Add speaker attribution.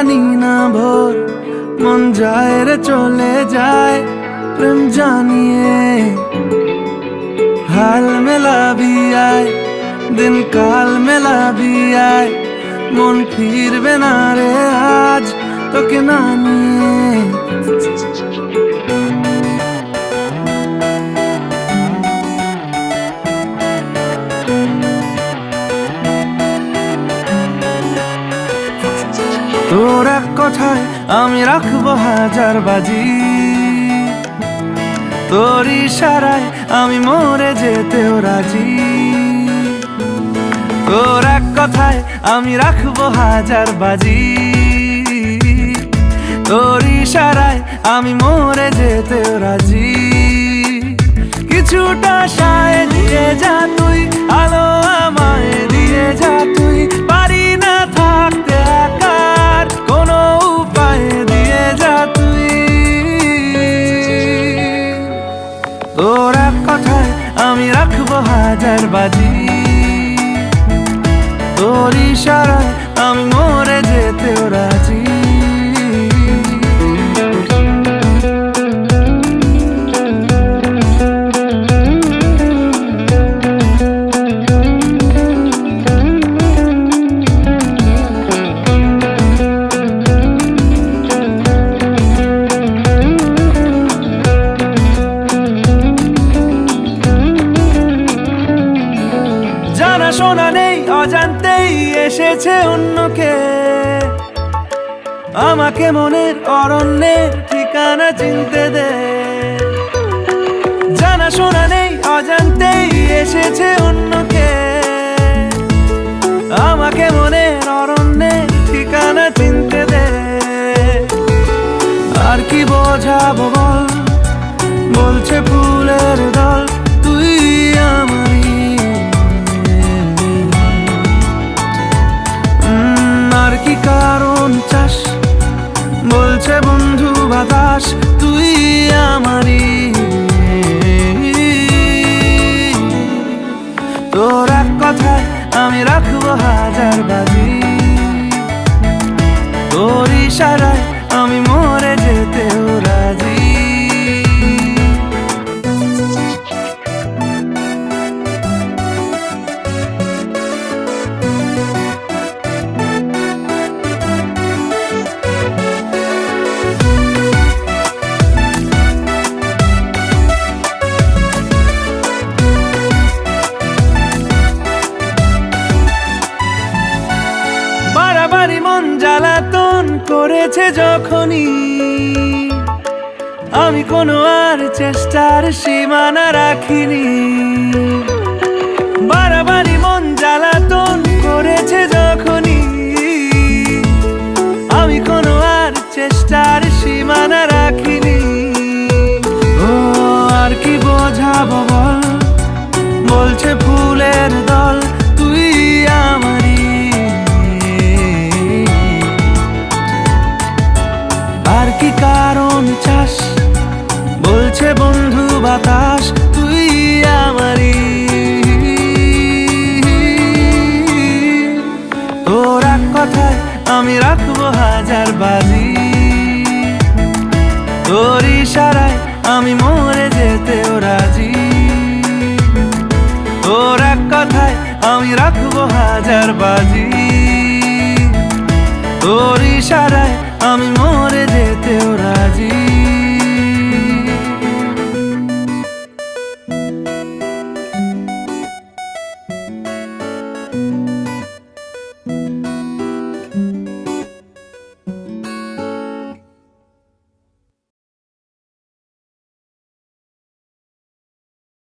Speaker 1: জানি না ভোর মন যায় রে চলে যায় প্রেম জানিয়ে हाल मिला भी आए दिन काल मिला भी आए मन फिर बिना रे आज तो के नानी তোর এক কথায় আমি রাখবো হাজার বাজি তোর ইশারায় আমি মরে যেতেও রাজি তোর এক কথায় আমি রাখবো হাজার বাজি তোর ইশারায় আমি মরে যেতেও রাজি কিছুটা সায় দিয়ে যা তুই আলো আমায় দিয়ে যা তুই পারি না থাকতে একার কোনো উপায় দিয়ে যা তুই তোর এক কথায় আমি রাখবো হাজার বাজি তোর ইশারায় আমি মরে যেতেও রাজি শোনা নেই অজান্তেই এসেছে অন্যকে আমাকে মনের অরণ্যের ঠিকানা চিনতে দে জানা শোনা নেই অজান্তেই এসেছে অন্যকে আমাকে মনের অরণ্যের ঠিকানা চিনতে দে আর কি বোঝাবো বল বলছে ফুলের দল তুই আমারই আর কি কারণ চাস বলছে বন্ধু বাতাস তুই আমারই তোর এক কথায় আমি রাখবো হাজার বাজি তোর ইশারায় আমি মরে যেতেও রাজি বাড়াবাড়ি মন জ্বালাতন করেছে যখনই আমি কোনো আর চেষ্টার সীমানা রাখিনি বাড়াবাড়ি মন জ্বালাতন করেছে যখনই আমি কোনো আর চেষ্টার সীমানা রাখিনি ও আর কি বোঝাবো বল বলছে ফুলের দল তুই আমারই আর কি কারণ চাস বলছে বন্ধু বাতাস তুই আমারই তোর এক কথায় আমি রাখবো হাজার বাজি তোর ইশারায় আমি মরে যেতেও রাজি তোর এক কথায় আমি রাখবো হাজার বাজি তোর ইশারায় আমি মরে যেতেও